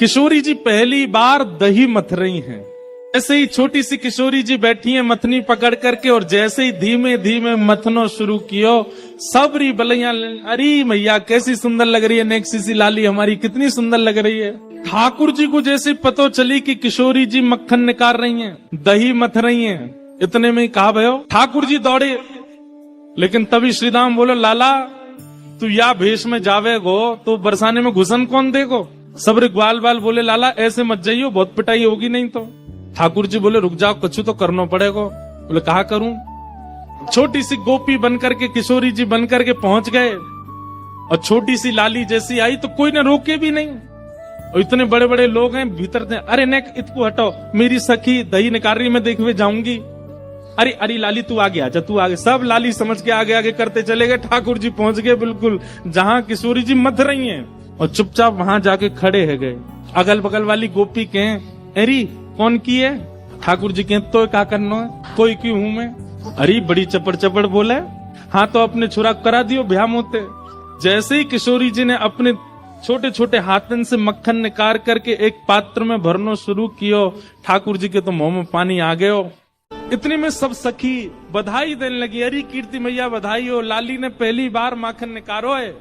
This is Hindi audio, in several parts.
किशोरी जी पहली बार दही मथ रही हैं। ऐसे ही छोटी सी किशोरी जी बैठी हैं मथनी पकड़ करके, और जैसे ही धीमे धीमे मथनो शुरू कियो, सबरी बलैया, अरे मैया कैसी सुंदर लग रही है नेक्सी सी लाली हमारी, कितनी सुंदर लग रही है। ठाकुर जी को जैसे पतो चली कि किशोरी जी मक्खन निकाल रही हैं, दही मथ रही हैं, इतने में ही कहा भयो ठाकुर जी दौड़े। लेकिन तभी श्रीराम बोलो, लाला तू या भेष में जावे गो तो बरसाने में घुसन कौन देगो। सबरे ग्वाल बाल बोले, लाला ऐसे मत जाइयो, बहुत पिटाई होगी नहीं तो। ठाकुर जी बोले, रुक जाओ, कुछ तो करना पड़ेगा। बोले कहा करूं। छोटी सी गोपी बनकर के किशोरी जी बनकर के पहुंच गए, और छोटी सी लाली जैसी आई तो कोई ने रोके भी नहीं। और इतने बड़े बड़े लोग हैं भीतर से, अरे नेक इतको हटाओ, मेरी सखी दही निकाल रही, मैं देखने जाऊंगी। अरे अरे लाली तू आगे आजा, तू आगे। सब लाली समझ के आगे आगे करते चले गए। ठाकुर जी पहुंच गए बिल्कुल जहां किशोरी जी मथ रही हैं, और चुपचाप वहां जाके खड़े है गए। अगल बगल वाली गोपी कहें, अरे कौन की है। ठाकुर जी कहें, तो क्या करना है, कोई की हूं मैं। अरे बड़ी चपड़ चपड़ बोले, हाँ तो अपने छुरा करा दियो ब्याह मोते। जैसे ही किशोरी जी ने अपने छोटे छोटे हाथन से मक्खन निकाल करके एक पात्र में भरना शुरू कियो, ठाकुर जी के तो मुंह में पानी आ गयो। इतने में सब सखी बधाई देने लगी, अरे कीर्ति मैया बधाई हो, लाली ने पहली बार माखन निकारो है।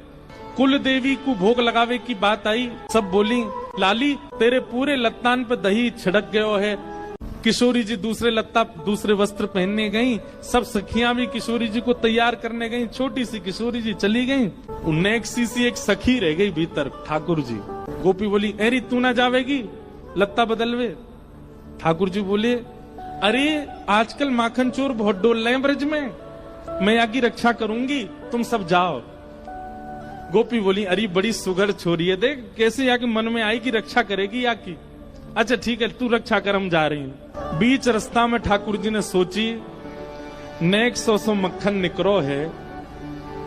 कुल देवी को भोग लगावे की बात आई। सब बोली, लाली तेरे पूरे लत्तान पे दही छिड़क गयो है। किशोरी जी दूसरे लत्ता दूसरे वस्त्र पहनने गई। सब सखियां भी किशोरी जी को तैयार करने गई। छोटी सी किशोरी जी चली गई, उन्हें एक सी एक सखी रह गई भीतर। ठाकुर जी गोपी बोली, अरे तू ना जावेगी लत्ता बदलवे। ठाकुर जी बोले, अरे आजकल माखन चोर बहुत डोल रहे हैं ब्रज में, मैं यहाँ की रक्षा करूंगी, तुम सब जाओ। गोपी बोली, अरे बड़ी सुगर छोरी है, देख कैसे यहाँ के मन में आई कि रक्षा करेगी यहाँ की। अच्छा ठीक है, तू रक्षा कर, हम जा रही हूँ। बीच रास्ता में ठाकुर जी ने सोची, नेक 100 मक्खन निकरो है,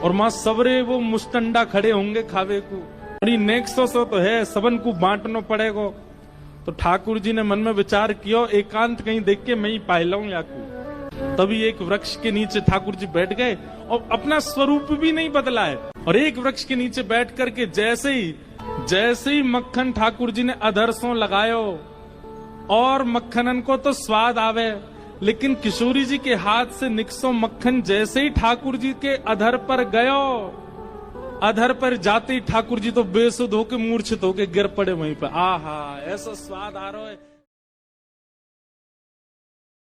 और मां सबरे वो मुस्टंडा खड़े होंगे खावे को। अरे नेक 100 तो है, सबन को बांटना पड़ेगा। तो ठाकुर जी ने मन में विचार किया, एकांत कहीं देख के मैं ही पाए लाऊं याकू। तभी एक वृक्ष के नीचे ठाकुर जी बैठ गए, और अपना स्वरूप भी नहीं बदला है, और एक वृक्ष के नीचे बैठ करके जैसे ही मक्खन ठाकुर जी ने अधरसों लगायो, और मक्खनन को तो स्वाद आवे, लेकिन किशोरी जी के हाथ से निकसो मक्खन जैसे ही ठाकुर जी के अधर पर गयो, अधर पर जाते ही ठाकुर जी तो बेसुध होके मूर्छित होके गिर पड़े वहीं पर। आहा ऐसा स्वाद आ रहा है।